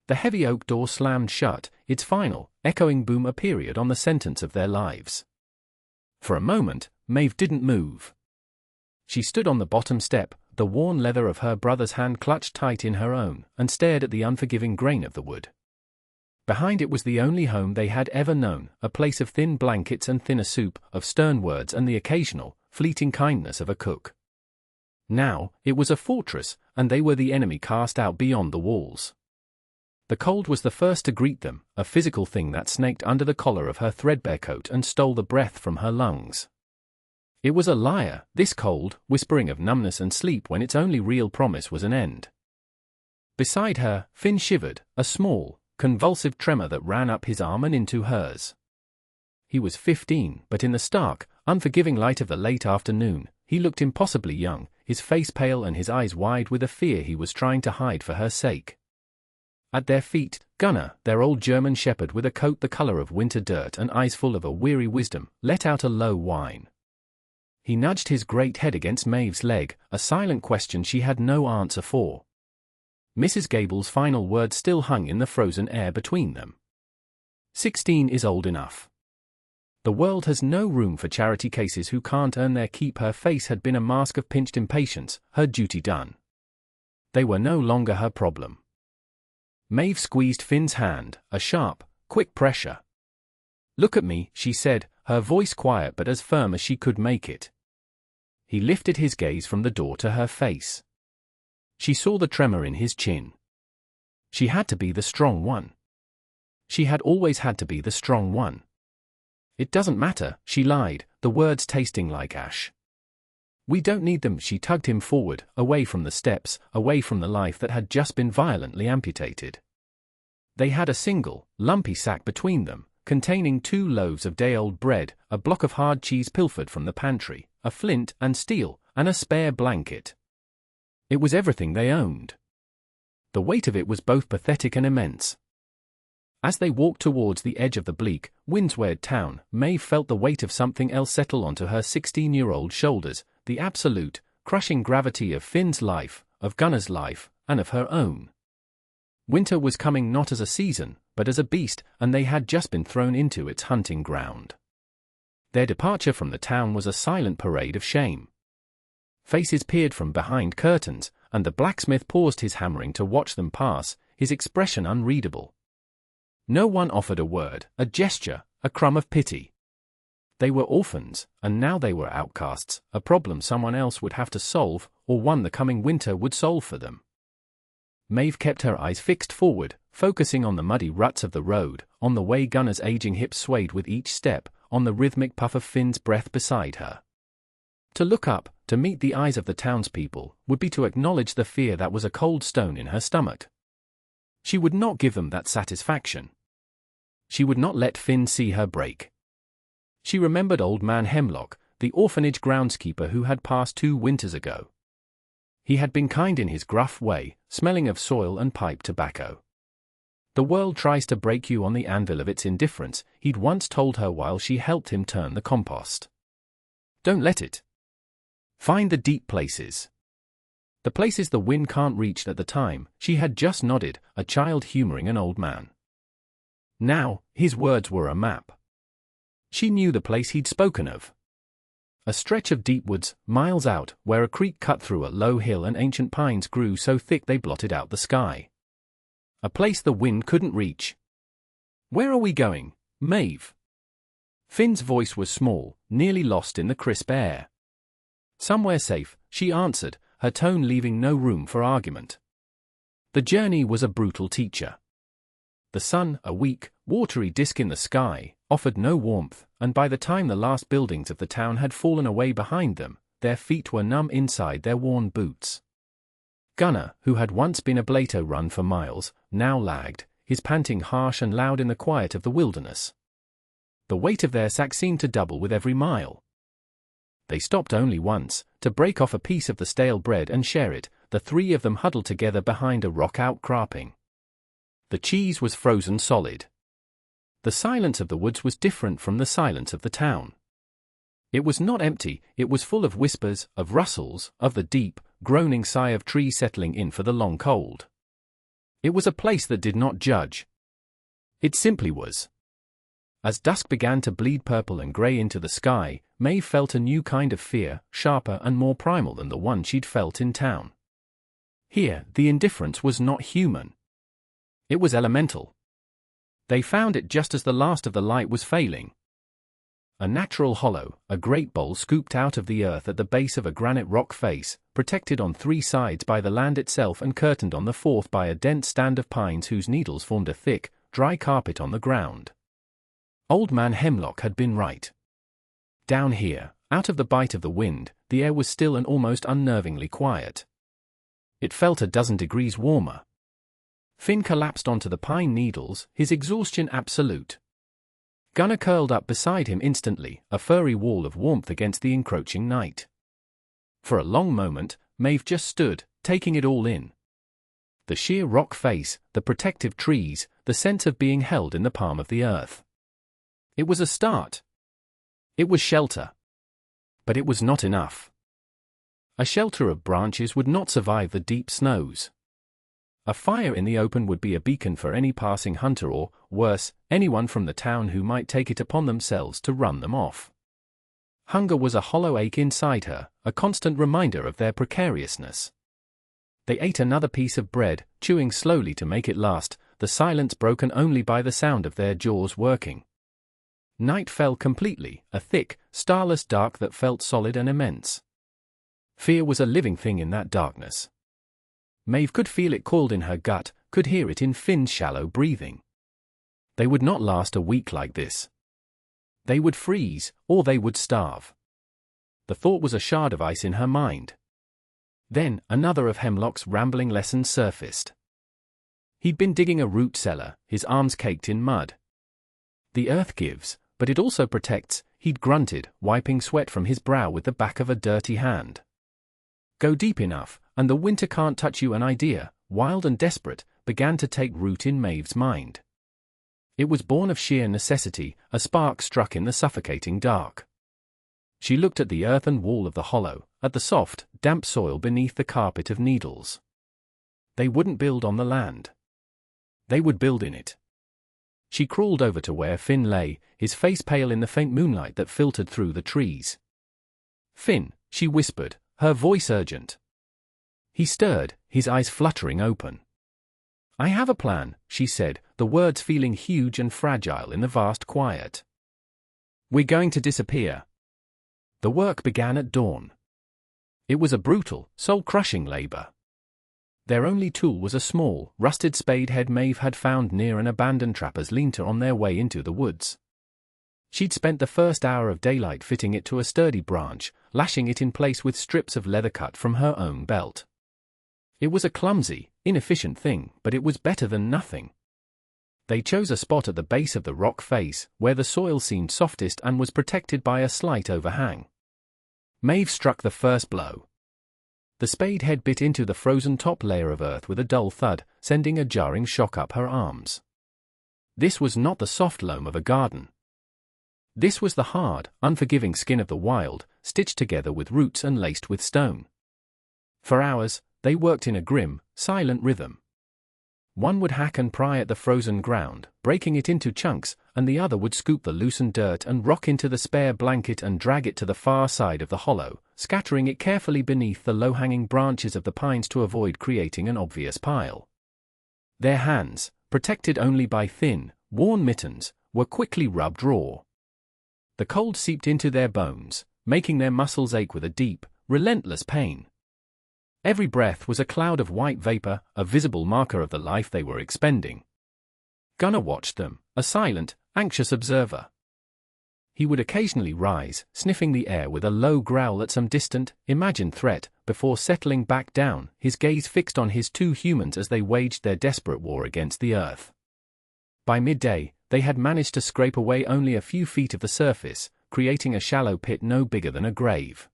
The heavy oak door slammed shut, its final, echoing boom a period on the sentence of their lives. For a moment, Maeve didn't move. She stood on the bottom step, the worn leather of her brother's hand clutched tight in her own, and stared at the unforgiving grain of the wood. Behind it was the only home they had ever known, a place of thin blankets and thinner soup, of stern words and the occasional, fleeting kindness of a cook. Now, it was a fortress, and they were the enemy cast out beyond the walls. The cold was the first to greet them, a physical thing that snaked under the collar of her threadbare coat and stole the breath from her lungs. It was a liar, this cold, whispering of numbness and sleep when its only real promise was an end. Beside her, Finn shivered, a small, convulsive tremor that ran up his arm and into hers. He was 15, but in the stark, unforgiving light of the late afternoon, he looked impossibly young, his face pale and his eyes wide with a fear he was trying to hide for her sake. At their feet, Gunnar, their old German shepherd with a coat the color of winter dirt and eyes full of a weary wisdom, let out a low whine. He nudged his great head against Maeve's leg, a silent question she had no answer for. Mrs. Gable's final words still hung in the frozen air between them. 16 is old enough. The world has no room for charity cases who can't earn their keep. Her face had been a mask of pinched impatience, her duty done. They were no longer her problem. Maeve squeezed Finn's hand, a sharp, quick pressure. "Look at me," she said, her voice quiet but as firm as she could make it. He lifted his gaze from the door to her face. She saw the tremor in his chin. She had to be the strong one. She had always had to be the strong one. "It doesn't matter," she lied, the words tasting like ash. "We don't need them." She tugged him forward, away from the steps, away from the life that had just been violently amputated. They had a single, lumpy sack between them, containing 2 loaves of day-old bread, a block of hard cheese pilfered from the pantry, a flint and steel, and a spare blanket. It was everything they owned. The weight of it was both pathetic and immense. As they walked towards the edge of the bleak, wind-swept town, Maeve felt the weight of something else settle onto her 16-year-old shoulders, the absolute, crushing gravity of Finn's life, of Gunnar's life, and of her own. Winter was coming not as a season, but as a beast, and they had just been thrown into its hunting ground. Their departure from the town was a silent parade of shame. Faces peered from behind curtains, and the blacksmith paused his hammering to watch them pass, his expression unreadable. No one offered a word, a gesture, a crumb of pity. They were orphans, and now they were outcasts, a problem someone else would have to solve, or one the coming winter would solve for them. Maeve kept her eyes fixed forward, focusing on the muddy ruts of the road, on the way Gunnar's aging hips swayed with each step, on the rhythmic puff of Finn's breath beside her. To look up, to meet the eyes of the townspeople, would be to acknowledge the fear that was a cold stone in her stomach. She would not give them that satisfaction. She would not let Finn see her break. She remembered old man Hemlock, the orphanage groundskeeper who had passed 2 winters ago. He had been kind in his gruff way, smelling of soil and pipe tobacco. "The world tries to break you on the anvil of its indifference," he'd once told her while she helped him turn the compost. "Don't let it. Find the deep places. The places the wind can't reach." At the time, she had just nodded, a child humoring an old man. Now, his words were a map. She knew the place he'd spoken of. A stretch of deep woods, miles out, where a creek cut through a low hill and ancient pines grew so thick they blotted out the sky. A place the wind couldn't reach. "Where are we going, Maeve?" Finn's voice was small, nearly lost in the crisp air. "Somewhere safe," she answered, her tone leaving no room for argument. The journey was a brutal teacher. The sun, a weak, watery disk in the sky, offered no warmth, and by the time the last buildings of the town had fallen away behind them, their feet were numb inside their worn boots. Gunnar, who had once been a blato run for miles, now lagged, his panting harsh and loud in the quiet of the wilderness. The weight of their sack seemed to double with every mile. They stopped only once, to break off a piece of the stale bread and share it, the 3 of them huddled together behind a rock outcropping. The cheese was frozen solid. The silence of the woods was different from the silence of the town. It was not empty, it was full of whispers, of rustles, of the deep, groaning sigh of trees settling in for the long cold. It was a place that did not judge. It simply was. As dusk began to bleed purple and grey into the sky, Maeve felt a new kind of fear, sharper and more primal than the one she'd felt in town. Here, the indifference was not human. It was elemental. They found it just as the last of the light was failing. A natural hollow, a great bowl scooped out of the earth at the base of a granite rock face, protected on 3 sides by the land itself and curtained on the 4th by a dense stand of pines whose needles formed a thick, dry carpet on the ground. Old Man Hemlock had been right. Down here, out of the bite of the wind, the air was still and almost unnervingly quiet. It felt a dozen degrees warmer. Finn collapsed onto the pine needles, his exhaustion absolute. Gunnar curled up beside him instantly, a furry wall of warmth against the encroaching night. For a long moment, Maeve just stood, taking it all in. The sheer rock face, the protective trees, the sense of being held in the palm of the earth. It was a start. It was shelter. But it was not enough. A shelter of branches would not survive the deep snows. A fire in the open would be a beacon for any passing hunter or, worse, anyone from the town who might take it upon themselves to run them off. Hunger was a hollow ache inside her, a constant reminder of their precariousness. They ate another piece of bread, chewing slowly to make it last, the silence broken only by the sound of their jaws working. Night fell completely, a thick, starless dark that felt solid and immense. Fear was a living thing in that darkness. Maeve could feel it coiled in her gut, could hear it in Finn's shallow breathing. They would not last a week like this. They would freeze, or they would starve. The thought was a shard of ice in her mind. Then, another of Hemlock's rambling lessons surfaced. He'd been digging a root cellar, his arms caked in mud. The earth gives, but it also protects, he'd grunted, wiping sweat from his brow with the back of a dirty hand. Go deep enough, and the winter can't touch you. An idea, wild and desperate, began to take root in Maeve's mind. It was born of sheer necessity, a spark struck in the suffocating dark. She looked at the earthen wall of the hollow, at the soft, damp soil beneath the carpet of needles. They wouldn't build on the land. They would build in it. She crawled over to where Finn lay, his face pale in the faint moonlight that filtered through the trees. "Finn," she whispered, her voice urgent. He stirred, his eyes fluttering open. "I have a plan," she said, the words feeling huge and fragile in the vast quiet. "We're going to disappear." The work began at dawn. It was a brutal, soul-crushing labor. Their only tool was a small, rusted spade head Maeve had found near an abandoned trapper's lean-to on their way into the woods. She'd spent the first hour of daylight fitting it to a sturdy branch, lashing it in place with strips of leather cut from her own belt. It was a clumsy, inefficient thing, but it was better than nothing. They chose a spot at the base of the rock face, where the soil seemed softest and was protected by a slight overhang. Maeve struck the first blow. The spade head bit into the frozen top layer of earth with a dull thud, sending a jarring shock up her arms. This was not the soft loam of a garden. This was the hard, unforgiving skin of the wild, stitched together with roots and laced with stone. For hours, they worked in a grim, silent rhythm. One would hack and pry at the frozen ground, breaking it into chunks, and the other would scoop the loosened dirt and rock into the spare blanket and drag it to the far side of the hollow, scattering it carefully beneath the low-hanging branches of the pines to avoid creating an obvious pile. Their hands, protected only by thin, worn mittens, were quickly rubbed raw. The cold seeped into their bones, making their muscles ache with a deep, relentless pain. Every breath was a cloud of white vapor, a visible marker of the life they were expending. Gunnar watched them, a silent, anxious observer. He would occasionally rise, sniffing the air with a low growl at some distant, imagined threat, before settling back down, his gaze fixed on his 2 humans as they waged their desperate war against the earth. By midday, they had managed to scrape away only a few feet of the surface, creating a shallow pit no bigger than a grave.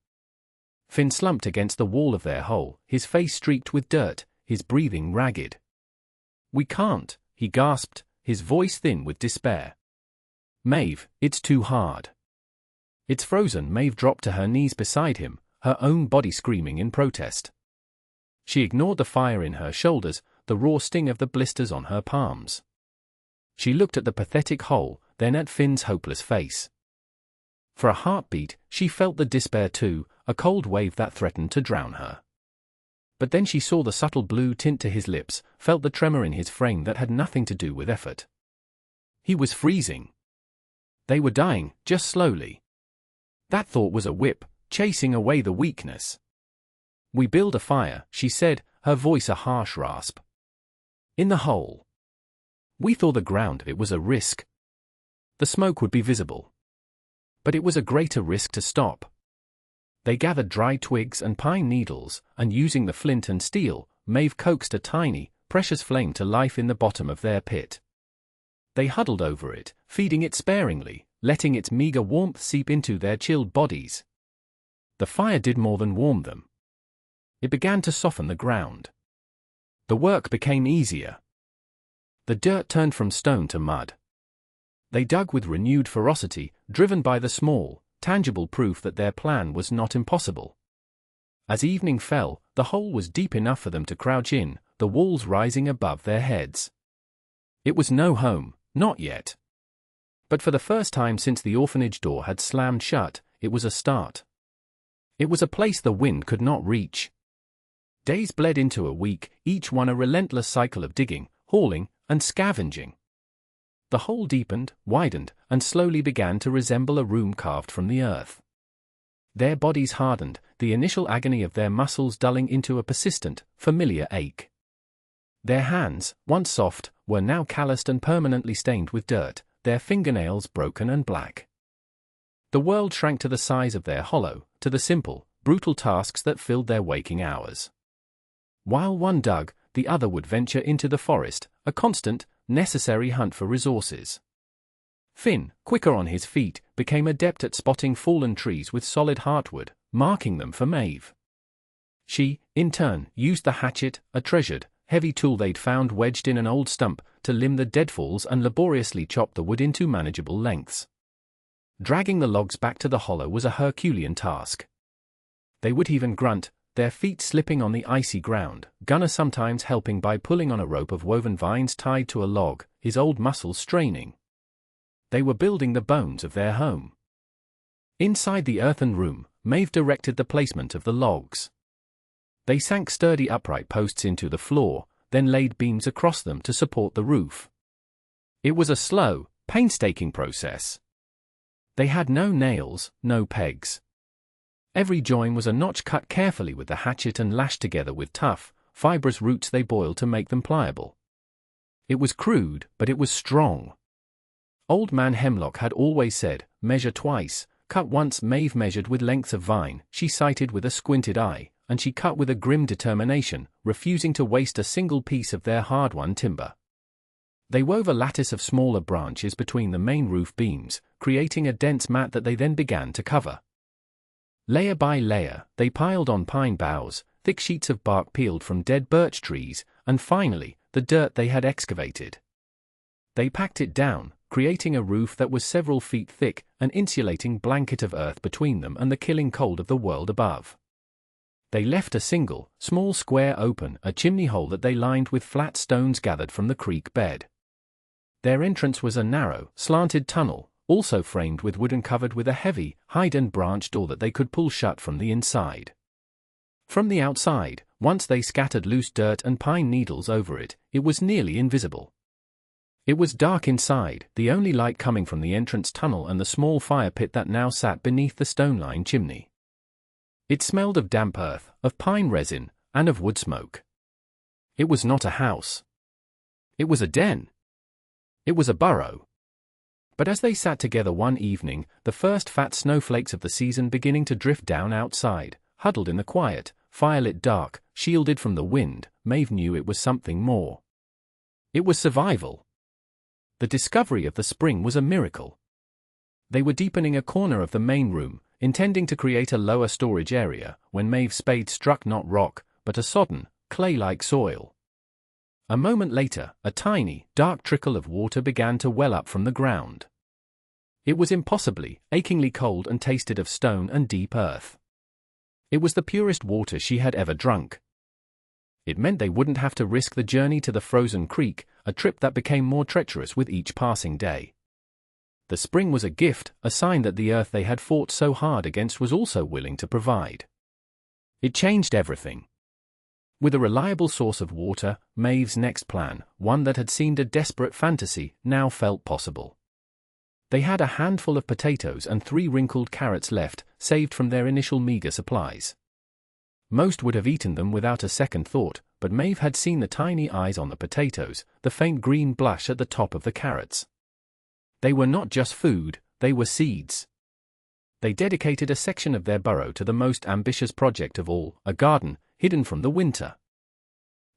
Finn slumped against the wall of their hole, his face streaked with dirt, his breathing ragged. "We can't," he gasped, his voice thin with despair. "Maeve, it's too hard." "It's frozen." Maeve dropped to her knees beside him, her own body screaming in protest. She ignored the fire in her shoulders, the raw sting of the blisters on her palms. She looked at the pathetic hole, then at Finn's hopeless face. For a heartbeat, she felt the despair too, a cold wave that threatened to drown her. But then she saw the subtle blue tint to his lips, felt the tremor in his frame that had nothing to do with effort. He was freezing. They were dying, just slowly. That thought was a whip, chasing away the weakness. "We build a fire," she said, her voice a harsh rasp. "In the hole. We thaw the ground, it was a risk. The smoke would be visible. But it was a greater risk to stop." They gathered dry twigs and pine needles, and using the flint and steel, Maeve coaxed a tiny, precious flame to life in the bottom of their pit. They huddled over it, feeding it sparingly, letting its meager warmth seep into their chilled bodies. The fire did more than warm them. It began to soften the ground. The work became easier. The dirt turned from stone to mud. They dug with renewed ferocity, driven by the small, tangible proof that their plan was not impossible. As evening fell, the hole was deep enough for them to crouch in, the walls rising above their heads. It was no home, not yet. But for the first time since the orphanage door had slammed shut, it was a start. It was a place the wind could not reach. Days bled into a week, each one a relentless cycle of digging, hauling, and scavenging. The hole deepened, widened, and slowly began to resemble a room carved from the earth. Their bodies hardened, the initial agony of their muscles dulling into a persistent, familiar ache. Their hands, once soft, were now calloused and permanently stained with dirt, their fingernails broken and black. The world shrank to the size of their hollow, to the simple, brutal tasks that filled their waking hours. While one dug, the other would venture into the forest, a constant, necessary hunt for resources. Finn, quicker on his feet, became adept at spotting fallen trees with solid heartwood, marking them for Maeve. She, in turn, used the hatchet, a treasured, heavy tool they'd found wedged in an old stump, to limb the deadfalls and laboriously chop the wood into manageable lengths. Dragging the logs back to the hollow was a Herculean task. They would even grunt, their feet slipping on the icy ground, Gunnar sometimes helping by pulling on a rope of woven vines tied to a log, his old muscles straining. They were building the bones of their home. Inside the earthen room, Maeve directed the placement of the logs. They sank sturdy upright posts into the floor, then laid beams across them to support the roof. It was a slow, painstaking process. They had no nails, no pegs. Every join was a notch cut carefully with the hatchet and lashed together with tough, fibrous roots they boiled to make them pliable. It was crude, but it was strong. Old Man Hemlock had always said, "Measure twice, cut once." Maeve measured with lengths of vine, she sighted with a squinted eye, and she cut with a grim determination, refusing to waste a single piece of their hard-won timber. They wove a lattice of smaller branches between the main roof beams, creating a dense mat that they then began to cover. Layer by layer, they piled on pine boughs, thick sheets of bark peeled from dead birch trees, and finally, the dirt they had excavated. They packed it down, creating a roof that was several feet thick, an insulating blanket of earth between them and the killing cold of the world above. They left a single, small square open, a chimney hole that they lined with flat stones gathered from the creek bed. Their entrance was a narrow, slanted tunnel, also framed with wood and covered with a heavy, hide and branch door that they could pull shut from the inside. From the outside, once they scattered loose dirt and pine needles over it, it was nearly invisible. It was dark inside, the only light coming from the entrance tunnel and the small fire pit that now sat beneath the stone-lined chimney. It smelled of damp earth, of pine resin, and of wood smoke. It was not a house. It was a den. It was a burrow. But as they sat together one evening, the first fat snowflakes of the season beginning to drift down outside, huddled in the quiet, firelit dark, shielded from the wind, Maeve knew it was something more. It was survival. The discovery of the spring was a miracle. They were deepening a corner of the main room, intending to create a lower storage area, when Maeve's spade struck not rock, but a sodden, clay-like soil. A moment later, a tiny, dark trickle of water began to well up from the ground. It was impossibly, achingly cold and tasted of stone and deep earth. It was the purest water she had ever drunk. It meant they wouldn't have to risk the journey to the frozen creek, a trip that became more treacherous with each passing day. The spring was a gift, a sign that the earth they had fought so hard against was also willing to provide. It changed everything. With a reliable source of water, Maeve's next plan, one that had seemed a desperate fantasy, now felt possible. They had a handful of potatoes and 3 wrinkled carrots left, saved from their initial meager supplies. Most would have eaten them without a second thought, but Maeve had seen the tiny eyes on the potatoes, the faint green blush at the top of the carrots. They were not just food, they were seeds. They dedicated a section of their burrow to the most ambitious project of all, a garden, hidden from the winter.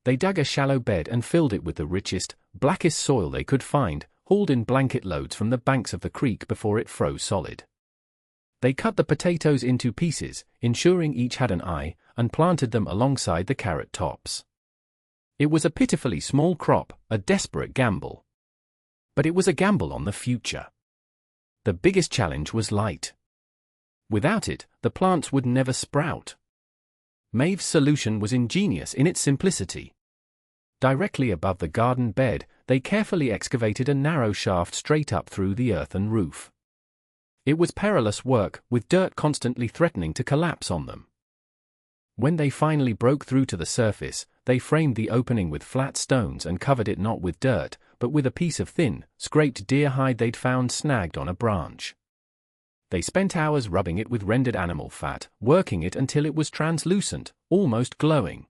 They dug a shallow bed and filled it with the richest, blackest soil they could find, hauled in blanket loads from the banks of the creek before it froze solid. They cut the potatoes into pieces, ensuring each had an eye, and planted them alongside the carrot tops. It was a pitifully small crop, a desperate gamble. But it was a gamble on the future. The biggest challenge was light. Without it, the plants would never sprout. Maeve's solution was ingenious in its simplicity. Directly above the garden bed, they carefully excavated a narrow shaft straight up through the earthen roof. It was perilous work, with dirt constantly threatening to collapse on them. When they finally broke through to the surface, they framed the opening with flat stones and covered it not with dirt, but with a piece of thin, scraped deer hide they'd found snagged on a branch. They spent hours rubbing it with rendered animal fat, working it until it was translucent, almost glowing.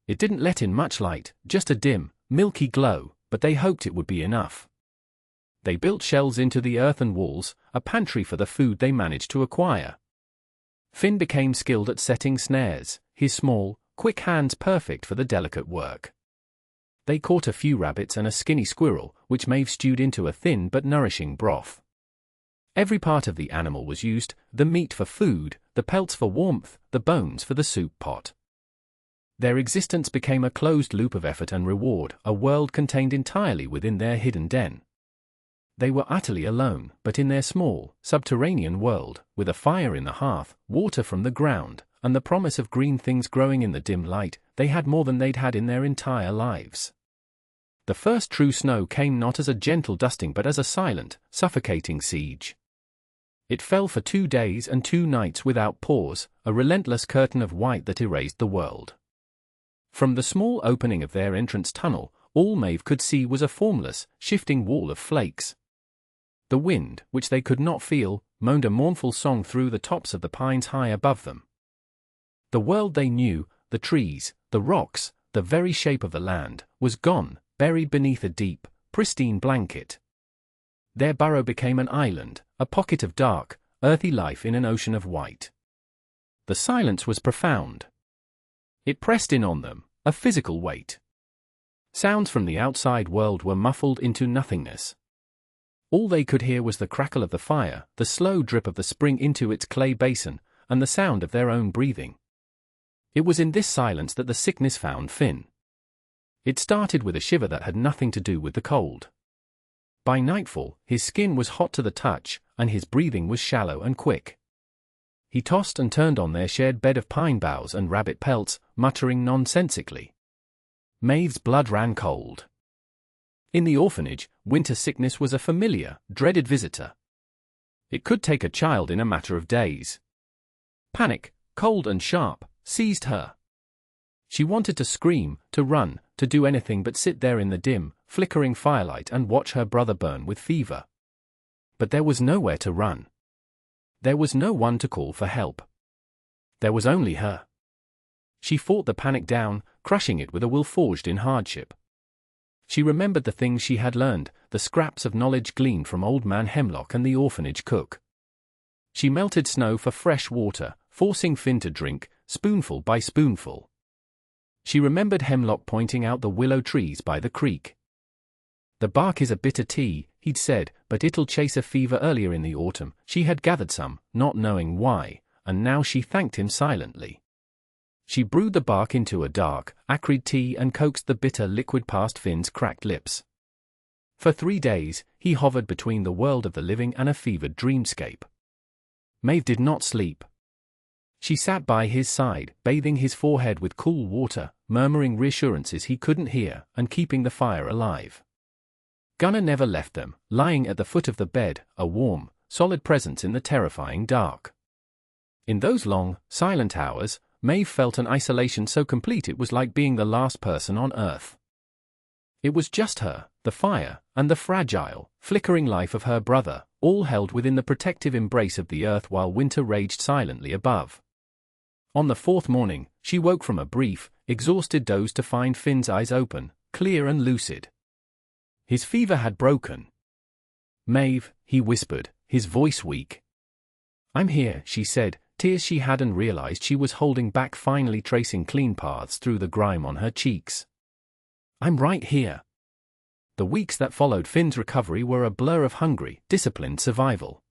It didn't let in much light, just a dim, milky glow, but they hoped it would be enough. They built shelves into the earthen walls, a pantry for the food they managed to acquire. Finn became skilled at setting snares, his small, quick hands perfect for the delicate work. They caught a few rabbits and a skinny squirrel, which Maeve stewed into a thin but nourishing broth. Every part of the animal was used, the meat for food, the pelts for warmth, the bones for the soup pot. Their existence became a closed loop of effort and reward, a world contained entirely within their hidden den. They were utterly alone, but in their small, subterranean world, with a fire in the hearth, water from the ground, and the promise of green things growing in the dim light, they had more than they'd had in their entire lives. The first true snow came not as a gentle dusting but as a silent, suffocating siege. It fell for 2 days and 2 nights without pause, a relentless curtain of white that erased the world. From the small opening of their entrance tunnel, all Maeve could see was a formless, shifting wall of flakes. The wind, which they could not feel, moaned a mournful song through the tops of the pines high above them. The world they knew, the trees, the rocks, the very shape of the land, was gone, buried beneath a deep, pristine blanket. Their burrow became an island, a pocket of dark, earthy life in an ocean of white. The silence was profound. It pressed in on them, a physical weight. Sounds from the outside world were muffled into nothingness. All they could hear was the crackle of the fire, the slow drip of the spring into its clay basin, and the sound of their own breathing. It was in this silence that the sickness found Finn. It started with a shiver that had nothing to do with the cold. By nightfall, his skin was hot to the touch, and his breathing was shallow and quick. He tossed and turned on their shared bed of pine boughs and rabbit pelts, muttering nonsensically. Maeve's blood ran cold. In the orphanage, winter sickness was a familiar, dreaded visitor. It could take a child in a matter of days. Panic, cold and sharp, seized her. She wanted to scream, to run, to do anything but sit there in the dim, flickering firelight and watch her brother burn with fever. But there was nowhere to run. There was no one to call for help. There was only her. She fought the panic down, crushing it with a will forged in hardship. She remembered the things she had learned, the scraps of knowledge gleaned from Old Man Hemlock and the orphanage cook. She melted snow for fresh water, forcing Finn to drink, spoonful by spoonful. She remembered Hemlock pointing out the willow trees by the creek. The bark is a bitter tea, he'd said, but it'll chase a fever. Earlier in the autumn. She had gathered some, not knowing why, and now she thanked him silently. She brewed the bark into a dark, acrid tea and coaxed the bitter liquid past Finn's cracked lips. For 3 days, he hovered between the world of the living and a fevered dreamscape. Maeve did not sleep. She sat by his side, bathing his forehead with cool water, murmuring reassurances he couldn't hear, and keeping the fire alive. Gunnar never left them, lying at the foot of the bed, a warm, solid presence in the terrifying dark. In those long, silent hours, Maeve felt an isolation so complete it was like being the last person on Earth. It was just her, the fire, and the fragile, flickering life of her brother, all held within the protective embrace of the earth while winter raged silently above. On the fourth morning, she woke from a brief, exhausted doze to find Finn's eyes open, clear and lucid. His fever had broken. "Maeve," he whispered, his voice weak. "I'm here," she said, tears she hadn't realized she was holding back finally tracing clean paths through the grime on her cheeks. "I'm right here." The weeks that followed Finn's recovery were a blur of hungry, disciplined survival.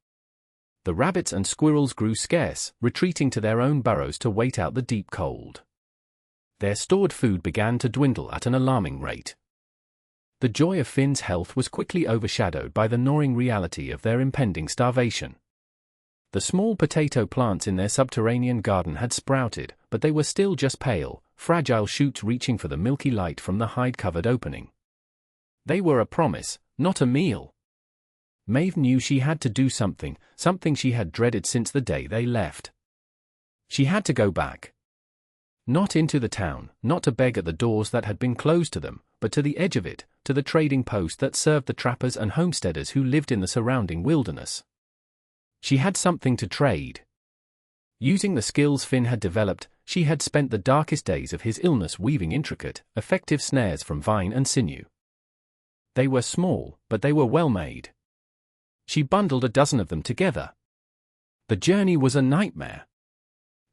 The rabbits and squirrels grew scarce, retreating to their own burrows to wait out the deep cold. Their stored food began to dwindle at an alarming rate. The joy of Finn's health was quickly overshadowed by the gnawing reality of their impending starvation. The small potato plants in their subterranean garden had sprouted, but they were still just pale, fragile shoots reaching for the milky light from the hide-covered opening. They were a promise, not a meal. Maeve knew she had to do something she had dreaded since the day they left. She had to go back. Not into the town, not to beg at the doors that had been closed to them, but to the edge of it, to the trading post that served the trappers and homesteaders who lived in the surrounding wilderness. She had something to trade. Using the skills Finn had developed, she had spent the darkest days of his illness weaving intricate, effective snares from vine and sinew. They were small, but they were well made. She bundled a dozen of them together. The journey was a nightmare.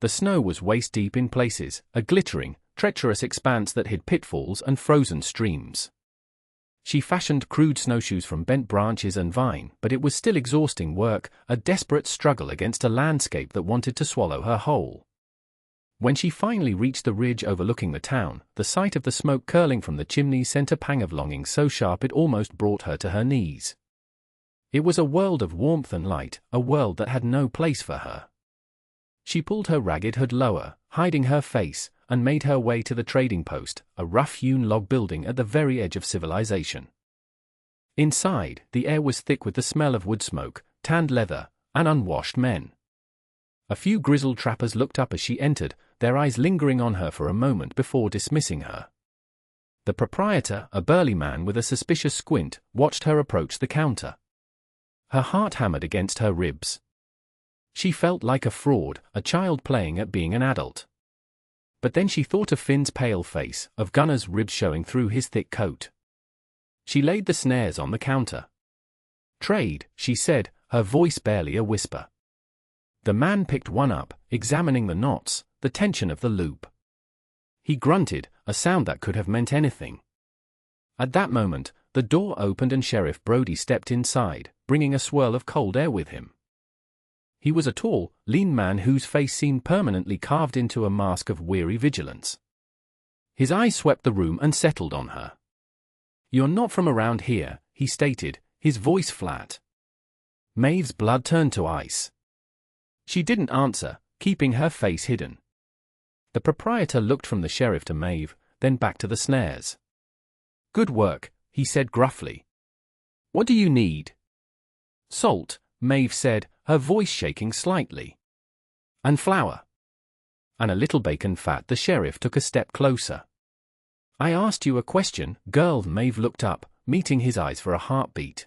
The snow was waist-deep in places, a glittering, treacherous expanse that hid pitfalls and frozen streams. She fashioned crude snowshoes from bent branches and vine, but it was still exhausting work, a desperate struggle against a landscape that wanted to swallow her whole. When she finally reached the ridge overlooking the town, the sight of the smoke curling from the chimneys sent a pang of longing so sharp it almost brought her to her knees. It was a world of warmth and light, a world that had no place for her. She pulled her ragged hood lower, hiding her face, and made her way to the trading post, a rough-hewn log building at the very edge of civilization. Inside, the air was thick with the smell of wood smoke, tanned leather, and unwashed men. A few grizzled trappers looked up as she entered, their eyes lingering on her for a moment before dismissing her. The proprietor, a burly man with a suspicious squint, watched her approach the counter. Her heart hammered against her ribs. She felt like a fraud, a child playing at being an adult. But then she thought of Finn's pale face, of Gunnar's ribs showing through his thick coat. She laid the snares on the counter. "Trade," she said, her voice barely a whisper. The man picked one up, examining the knots, the tension of the loop. He grunted, a sound that could have meant anything. At that moment, the door opened and Sheriff Brody stepped inside, bringing a swirl of cold air with him. He was a tall, lean man whose face seemed permanently carved into a mask of weary vigilance. His eyes swept the room and settled on her. "You're not from around here," he stated, his voice flat. Maeve's blood turned to ice. She didn't answer, keeping her face hidden. The proprietor looked from the sheriff to Maeve, then back to the snares. "Good work," he said gruffly. "What do you need?" "Salt," Maeve said, her voice shaking slightly. "And flour." "And a little bacon fat." The sheriff took a step closer. "I asked you a question, girl." Maeve looked up, meeting his eyes for a heartbeat.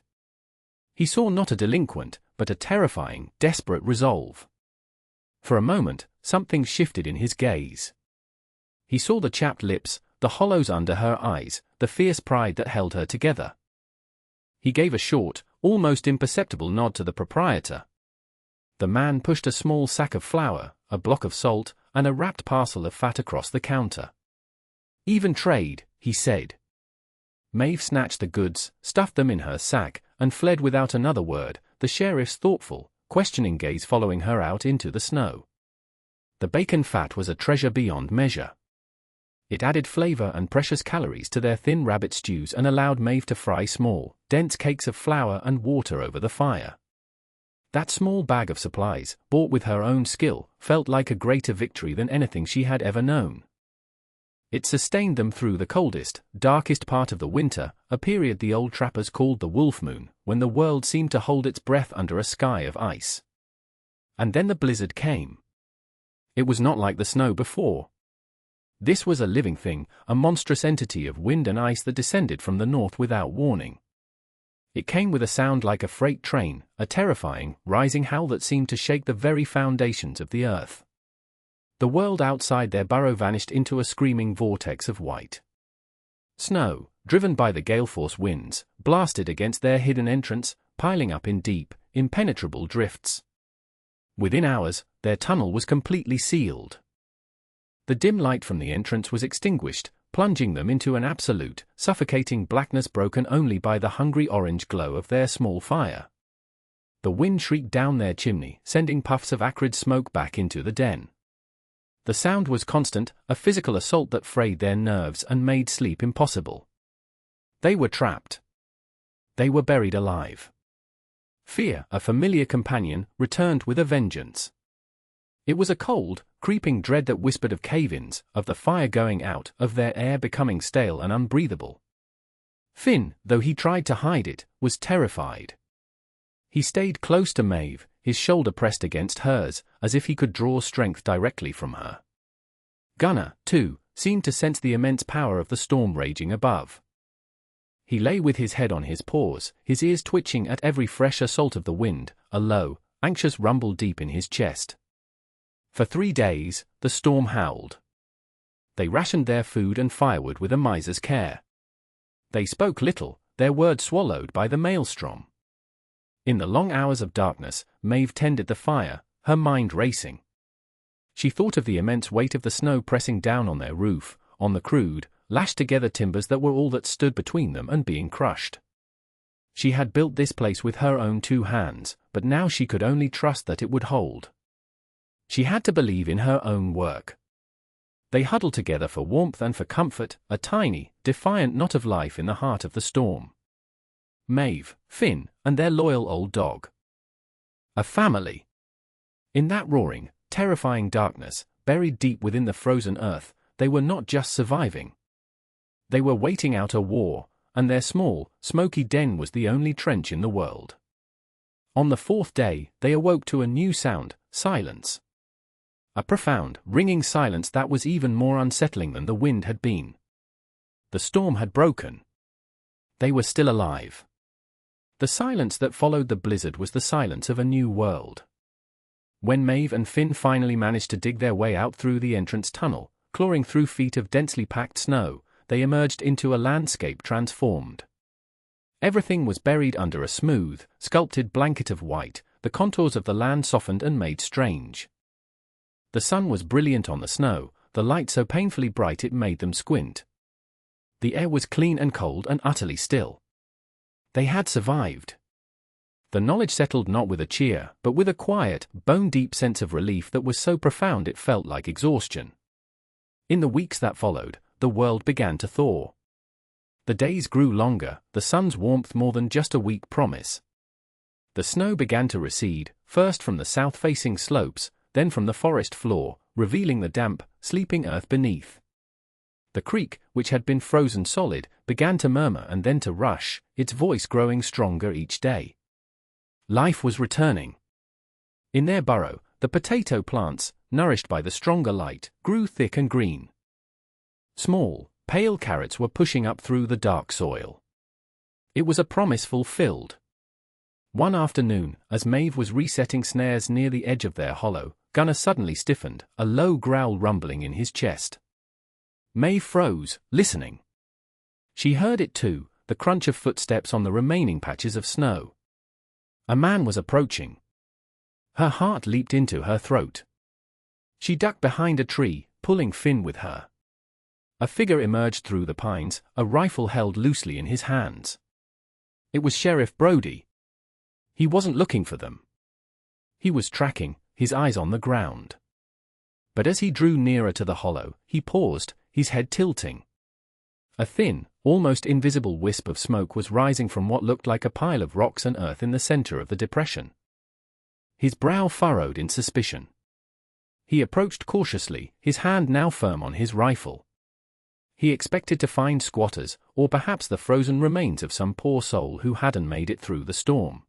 He saw not a delinquent, but a terrifying, desperate resolve. For a moment, something shifted in his gaze. He saw the chapped lips, the hollows under her eyes, the fierce pride that held her together. He gave a short, almost imperceptible nod to the proprietor. The man pushed a small sack of flour, a block of salt, and a wrapped parcel of fat across the counter. "Even trade," he said. Maeve snatched the goods, stuffed them in her sack, and fled without another word, the sheriff's thoughtful, questioning gaze following her out into the snow. The bacon fat was a treasure beyond measure. It added flavor and precious calories to their thin rabbit stews and allowed Maeve to fry small, dense cakes of flour and water over the fire. That small bag of supplies, bought with her own skill, felt like a greater victory than anything she had ever known. It sustained them through the coldest, darkest part of the winter, a period the old trappers called the wolf moon, when the world seemed to hold its breath under a sky of ice. And then the blizzard came. It was not like the snow before. This was a living thing, a monstrous entity of wind and ice that descended from the north without warning. It came with a sound like a freight train, a terrifying, rising howl that seemed to shake the very foundations of the earth. The world outside their burrow vanished into a screaming vortex of white. Snow, driven by the gale-force winds, blasted against their hidden entrance, piling up in deep, impenetrable drifts. Within hours, their tunnel was completely sealed. The dim light from the entrance was extinguished, plunging them into an absolute, suffocating blackness broken only by the hungry orange glow of their small fire. The wind shrieked down their chimney, sending puffs of acrid smoke back into the den. The sound was constant, a physical assault that frayed their nerves and made sleep impossible. They were trapped. They were buried alive. Fear, a familiar companion, returned with a vengeance. It was a cold, creeping dread that whispered of cave-ins, of the fire going out, of their air becoming stale and unbreathable. Finn, though he tried to hide it, was terrified. He stayed close to Maeve, his shoulder pressed against hers, as if he could draw strength directly from her. Gunnar, too, seemed to sense the immense power of the storm raging above. He lay with his head on his paws, his ears twitching at every fresh assault of the wind, a low, anxious rumble deep in his chest. For 3 days, the storm howled. They rationed their food and firewood with a miser's care. They spoke little, their words swallowed by the maelstrom. In the long hours of darkness, Maeve tended the fire, her mind racing. She thought of the immense weight of the snow pressing down on their roof, on the crude, lashed-together timbers that were all that stood between them and being crushed. She had built this place with her own 2 hands, but now she could only trust that it would hold. She had to believe in her own work. They huddled together for warmth and for comfort, a tiny, defiant knot of life in the heart of the storm. Maeve, Finn, and their loyal old dog. A family. In that roaring, terrifying darkness, buried deep within the frozen earth, they were not just surviving. They were waiting out a war, and their small, smoky den was the only trench in the world. On the 4th day, they awoke to a new sound, silence. A profound, ringing silence that was even more unsettling than the wind had been. The storm had broken. They were still alive. The silence that followed the blizzard was the silence of a new world. When Maeve and Finn finally managed to dig their way out through the entrance tunnel, clawing through feet of densely packed snow, they emerged into a landscape transformed. Everything was buried under a smooth, sculpted blanket of white, the contours of the land softened and made strange. The sun was brilliant on the snow, the light so painfully bright it made them squint. The air was clean and cold and utterly still. They had survived. The knowledge settled not with a cheer, but with a quiet, bone-deep sense of relief that was so profound it felt like exhaustion. In the weeks that followed, the world began to thaw. The days grew longer, the sun's warmth more than just a weak promise. The snow began to recede, first from the south-facing slopes, then from the forest floor, revealing the damp, sleeping earth beneath. The creek, which had been frozen solid, began to murmur and then to rush, its voice growing stronger each day. Life was returning. In their burrow, the potato plants, nourished by the stronger light, grew thick and green. Small, pale carrots were pushing up through the dark soil. It was a promise fulfilled. One afternoon, as Maeve was resetting snares near the edge of their hollow, Gunnar suddenly stiffened, a low growl rumbling in his chest. Maeve froze, listening. She heard it too, the crunch of footsteps on the remaining patches of snow. A man was approaching. Her heart leaped into her throat. She ducked behind a tree, pulling Finn with her. A figure emerged through the pines, a rifle held loosely in his hands. It was Sheriff Brody. He wasn't looking for them. He was tracking, his eyes on the ground. But as he drew nearer to the hollow, he paused, his head tilting. A thin, almost invisible wisp of smoke was rising from what looked like a pile of rocks and earth in the center of the depression. his brow furrowed in suspicion. He approached cautiously, his hand now firm on his rifle. He expected to find squatters, or perhaps the frozen remains of some poor soul who hadn't made it through the storm.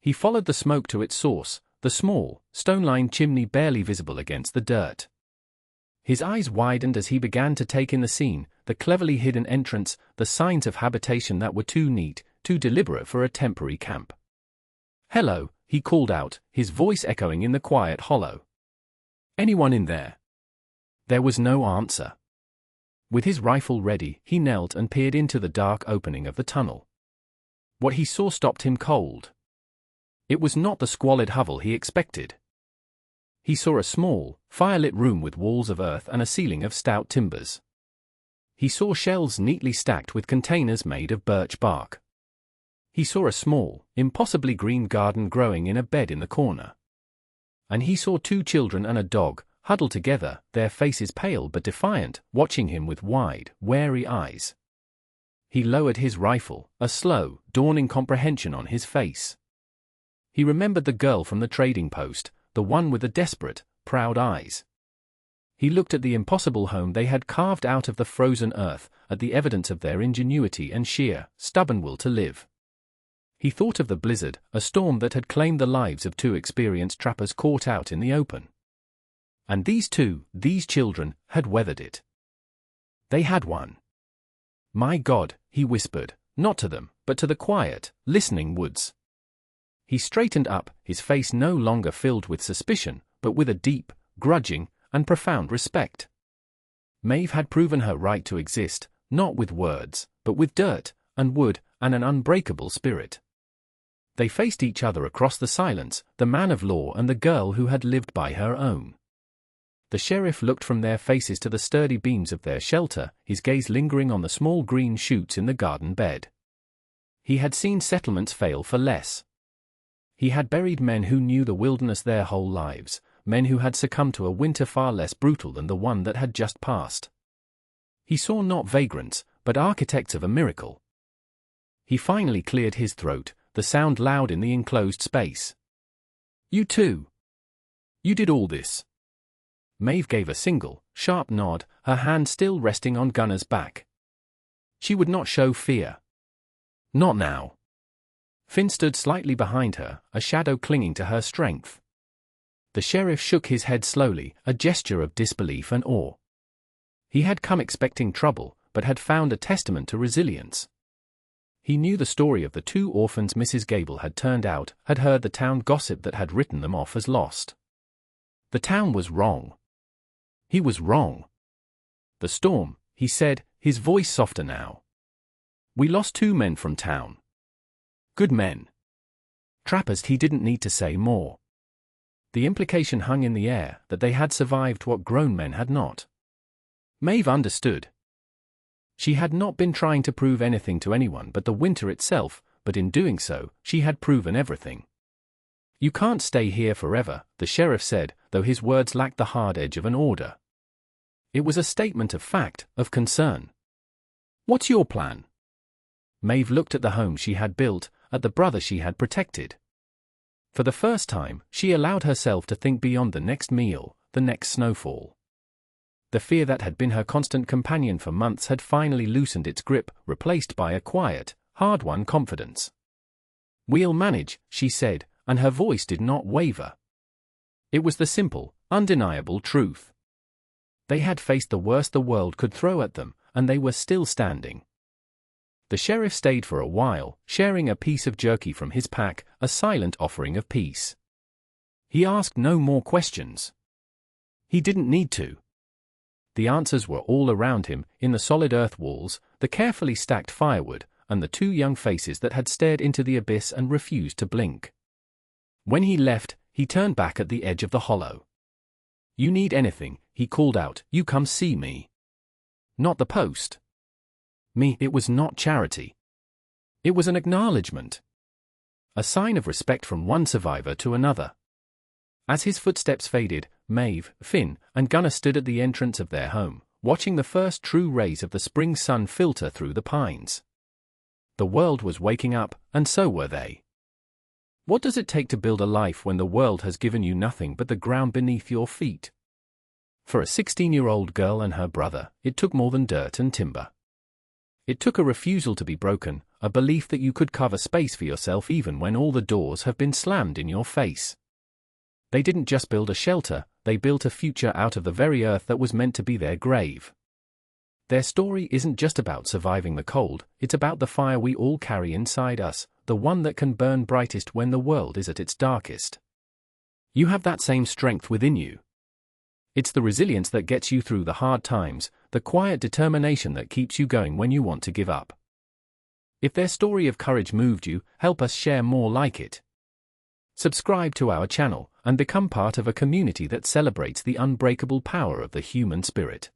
He followed the smoke to its source, the small, stone-lined chimney barely visible against the dirt. His eyes widened as he began to take in the scene, the cleverly hidden entrance, the signs of habitation that were too neat, too deliberate for a temporary camp. "Hello," he called out, his voice echoing in the quiet hollow. "Anyone in there?" There was no answer. With his rifle ready, he knelt and peered into the dark opening of the tunnel. What he saw stopped him cold. It was not the squalid hovel he expected. He saw a small, firelit room with walls of earth and a ceiling of stout timbers. He saw shelves neatly stacked with containers made of birch bark. He saw a small, impossibly green garden growing in a bed in the corner. And he saw 2 children and a dog, huddled together, their faces pale but defiant, watching him with wide, wary eyes. He lowered his rifle, a slow, dawning comprehension on his face. He remembered the girl from the trading post, the one with the desperate, proud eyes. He looked at the impossible home they had carved out of the frozen earth, at the evidence of their ingenuity and sheer, stubborn will to live. He thought of the blizzard, a storm that had claimed the lives of 2 experienced trappers caught out in the open. And these children, had weathered it. They had won. "My God," he whispered, not to them, but to the quiet, listening woods. He straightened up, his face no longer filled with suspicion, but with a deep, grudging, and profound respect. Maeve had proven her right to exist, not with words, but with dirt, and wood, and an unbreakable spirit. They faced each other across the silence, the man of law and the girl who had lived by her own. The sheriff looked from their faces to the sturdy beams of their shelter, his gaze lingering on the small green shoots in the garden bed. He had seen settlements fail for less. He had buried men who knew the wilderness their whole lives, men who had succumbed to a winter far less brutal than the one that had just passed. He saw not vagrants, but architects of a miracle. He finally cleared his throat, the sound loud in the enclosed space. "You too. You did all this." Maeve gave a single, sharp nod, her hand still resting on Gunner's back. She would not show fear. Not now. Finn stood slightly behind her, a shadow clinging to her strength. The sheriff shook his head slowly, a gesture of disbelief and awe. He had come expecting trouble, but had found a testament to resilience. He knew the story of the 2 orphans Mrs. Gable had turned out, had heard the town gossip that had written them off as lost. The town was wrong. He was wrong. "The storm," he said, his voice softer now. "We lost 2 men from town. Good men. Trappers." He didn't need to say more. The implication hung in the air, that they had survived what grown men had not. Maeve understood. She had not been trying to prove anything to anyone but the winter itself, but in doing so, she had proven everything. "You can't stay here forever," the sheriff said, though his words lacked the hard edge of an order. It was a statement of fact, of concern. "What's your plan?" Maeve looked at the home she had built, at the brother she had protected. For the first time, she allowed herself to think beyond the next meal, the next snowfall. The fear that had been her constant companion for months had finally loosened its grip, replaced by a quiet, hard-won confidence. "We'll manage," she said, and her voice did not waver. It was the simple, undeniable truth. They had faced the worst the world could throw at them, and they were still standing. The sheriff stayed for a while, sharing a piece of jerky from his pack, a silent offering of peace. He asked no more questions. He didn't need to. The answers were all around him, in the solid earth walls, the carefully stacked firewood, and the 2 young faces that had stared into the abyss and refused to blink. When he left, he turned back at the edge of the hollow. "You need anything," he called out, "you come see me." Not the post. Me. It was not charity. It was an acknowledgement. A sign of respect from one survivor to another. As his footsteps faded, Maeve, Finn, and Gunner stood at the entrance of their home, watching the first true rays of the spring sun filter through the pines. The world was waking up, and so were they. What does it take to build a life when the world has given you nothing but the ground beneath your feet? For a 16-year-old girl and her brother, it took more than dirt and timber. It took a refusal to be broken, a belief that you could carve a space for yourself even when all the doors have been slammed in your face. They didn't just build a shelter, they built a future out of the very earth that was meant to be their grave. Their story isn't just about surviving the cold, it's about the fire we all carry inside us, the one that can burn brightest when the world is at its darkest. You have that same strength within you. It's the resilience that gets you through the hard times, the quiet determination that keeps you going when you want to give up. If their story of courage moved you, help us share more like it. Subscribe to our channel and become part of a community that celebrates the unbreakable power of the human spirit.